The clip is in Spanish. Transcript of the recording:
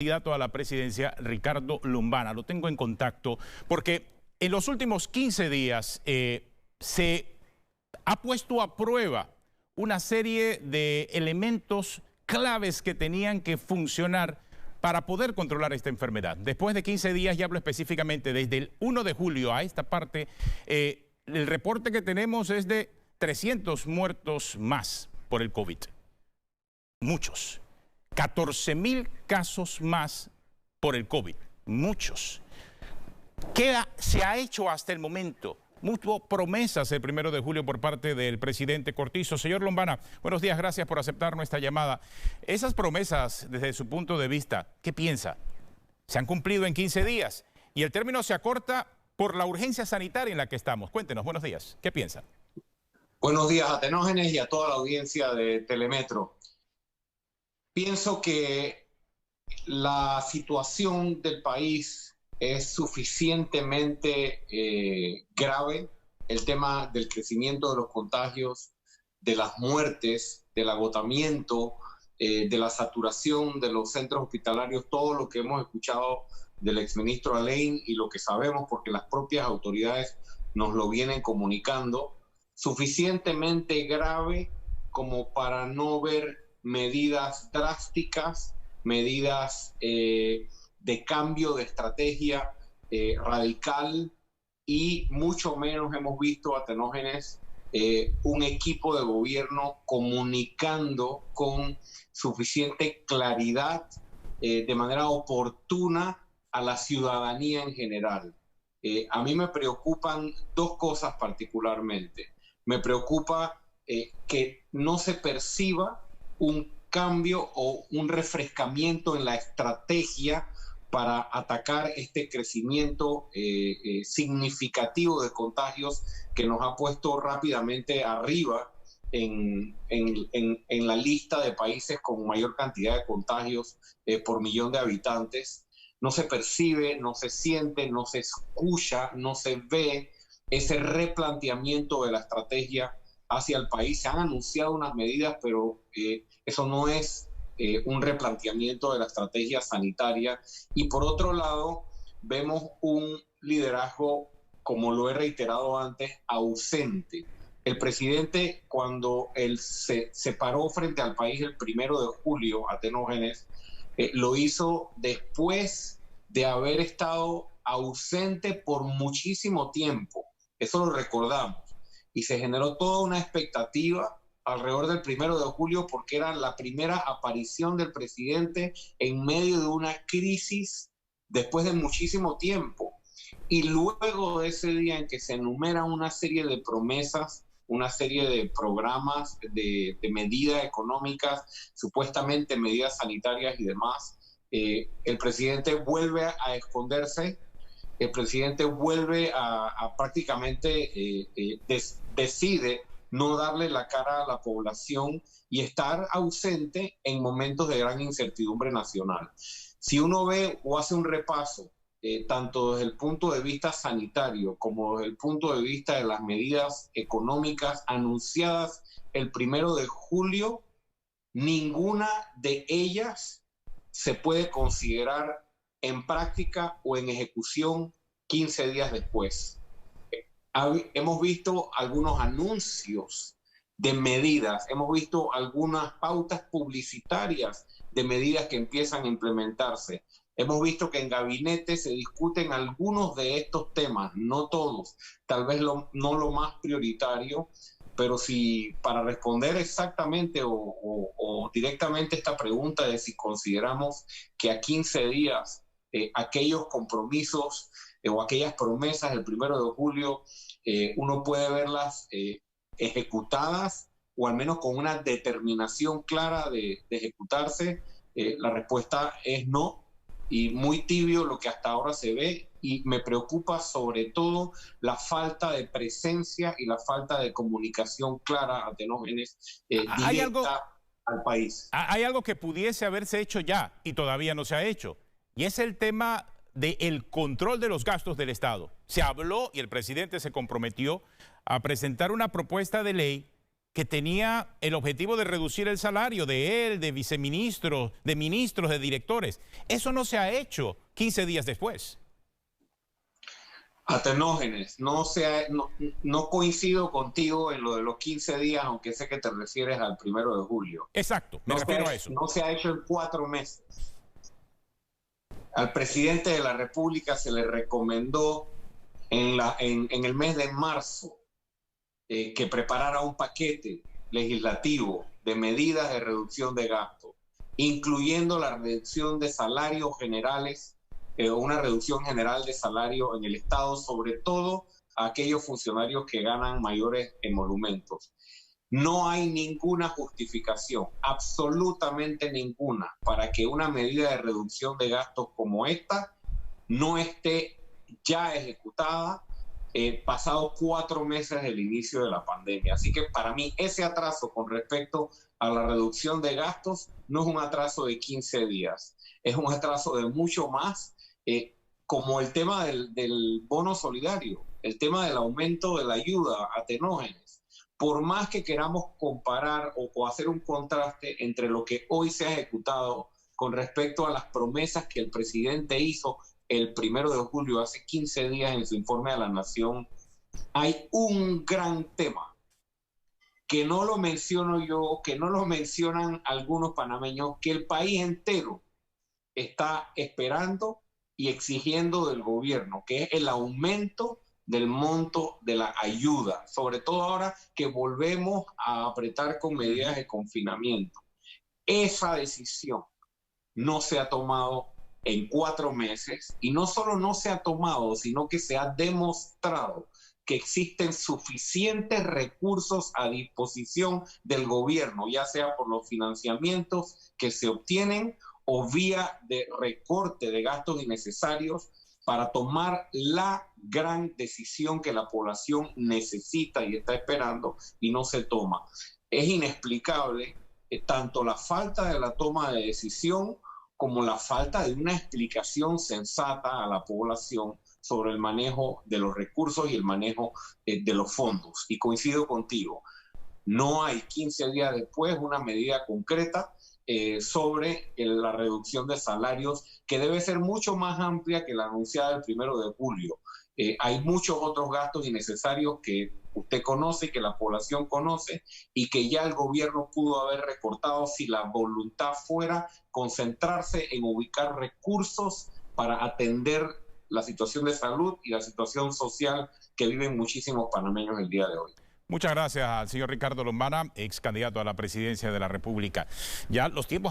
candidato a la presidencia, Ricardo Lombana. Lo tengo en contacto porque en los últimos 15 días se ha puesto a prueba una serie de elementos claves que tenían que funcionar para poder controlar esta enfermedad. Después de 15 días, y hablo específicamente desde el 1 de julio a esta parte, el reporte que tenemos es de 300 muertos más por el COVID. Muchos. 14.000 casos más por el COVID. Muchos. ¿Qué se ha hecho hasta el momento? Muchas promesas el 1 de julio por parte del presidente Cortizo. Señor Lombana, buenos días, gracias por aceptar nuestra llamada. Esas promesas, desde su punto de vista, ¿qué piensa? Se han cumplido en 15 días y el término se acorta por la urgencia sanitaria en la que estamos. Cuéntenos, buenos días, ¿qué piensa? Buenos días a Tenógenes y a toda la audiencia de Telemetro. Pienso que la situación del país es suficientemente grave. El tema del crecimiento de los contagios, de las muertes, del agotamiento, de la saturación de los centros hospitalarios, todo lo que hemos escuchado del exministro Alain y lo que sabemos porque las propias autoridades nos lo vienen comunicando, suficientemente grave como para no ver medidas drásticas, medidas de cambio de estrategia radical, y mucho menos hemos visto a Tenógenes un equipo de gobierno comunicando con suficiente claridad, de manera oportuna a la ciudadanía en general. A mí me preocupan dos cosas particularmente. Me preocupa que no se perciba un cambio o un refrescamiento en la estrategia para atacar este crecimiento significativo de contagios que nos ha puesto rápidamente arriba en la lista de países con mayor cantidad de contagios por millón de habitantes. No se percibe, no se siente, no se escucha, no se ve ese replanteamiento de la estrategia hacia el país. Se han anunciado unas medidas, pero eso no es un replanteamiento de la estrategia sanitaria. Y por otro lado, vemos un liderazgo, como lo he reiterado antes, ausente. El presidente, cuando él se paró frente al país el 1 de julio a Tenógenes, lo hizo después de haber estado ausente por muchísimo tiempo. Eso lo recordamos. Y se generó toda una expectativa alrededor del 1 de julio porque era la primera aparición del presidente en medio de una crisis después de muchísimo tiempo. Y luego de ese día en que se enumeran una serie de promesas, una serie de programas, de medidas económicas, supuestamente medidas sanitarias y demás, el presidente vuelve a esconderse. El presidente vuelve a prácticamente decide no darle la cara a la población y estar ausente en momentos de gran incertidumbre nacional. Si uno ve o hace un repaso, tanto desde el punto de vista sanitario como desde el punto de vista de las medidas económicas anunciadas el 1 de julio, ninguna de ellas se puede considerar en práctica o en ejecución 15 días después. Hemos visto algunos anuncios de medidas, hemos visto algunas pautas publicitarias de medidas que empiezan a implementarse. Hemos visto que en gabinete se discuten algunos de estos temas, no todos, tal vez no lo más prioritario, pero si para responder exactamente o directamente esta pregunta de si consideramos que a 15 días aquellos compromisos o aquellas promesas del 1 de julio uno puede verlas ejecutadas o al menos con una determinación clara de ejecutarse, la respuesta es no, y muy tibio lo que hasta ahora se ve, y me preocupa sobre todo la falta de presencia y la falta de comunicación clara a Tenógenes directa al país. Hay algo que pudiese haberse hecho ya y todavía no se ha hecho, y es el tema del control de los gastos del Estado. Se habló y el presidente se comprometió a presentar una propuesta de ley que tenía el objetivo de reducir el salario de él, de viceministros, de ministros, de directores. Eso no se ha hecho 15 días después. Atenógenes, no coincido contigo en lo de los 15 días, aunque sé que te refieres al 1 de julio. Exacto, me refiero a eso. No se ha hecho en 4 meses. Al presidente de la República se le recomendó en el mes de marzo que preparara un paquete legislativo de medidas de reducción de gastos, incluyendo la reducción de salarios generales, una reducción general de salario en el Estado, sobre todo a aquellos funcionarios que ganan mayores emolumentos. No hay ninguna justificación, absolutamente ninguna, para que una medida de reducción de gastos como esta no esté ya ejecutada pasados 4 meses del inicio de la pandemia. Así que para mí ese atraso con respecto a la reducción de gastos no es un atraso de 15 días, es un atraso de mucho más, como el tema del bono solidario, el tema del aumento de la ayuda a Atenógenes. Por más que queramos comparar o hacer un contraste entre lo que hoy se ha ejecutado con respecto a las promesas que el presidente hizo el 1 de julio, hace 15 días, en su informe a la Nación, hay un gran tema que no lo menciono yo, que no lo mencionan algunos panameños, que el país entero está esperando y exigiendo del gobierno, que es el aumento del monto de la ayuda, sobre todo ahora que volvemos a apretar con medidas de confinamiento. Esa decisión no se ha tomado en 4 meses, y no solo no se ha tomado, sino que se ha demostrado que existen suficientes recursos a disposición del gobierno, ya sea por los financiamientos que se obtienen o vía de recorte de gastos innecesarios, para tomar la gran decisión que la población necesita y está esperando y no se toma. Es inexplicable tanto la falta de la toma de decisión como la falta de una explicación sensata a la población sobre el manejo de los recursos y el manejo de los fondos. Y coincido contigo, no hay 15 días después una medida concreta sobre la reducción de salarios, que debe ser mucho más amplia que la anunciada el 1 de julio. Hay muchos otros gastos innecesarios que usted conoce, que la población conoce, y que ya el gobierno pudo haber recortado si la voluntad fuera concentrarse en ubicar recursos para atender la situación de salud y la situación social que viven muchísimos panameños el día de hoy. Muchas gracias al señor Ricardo Lombana, ex candidato a la presidencia de la República. Ya los tiempos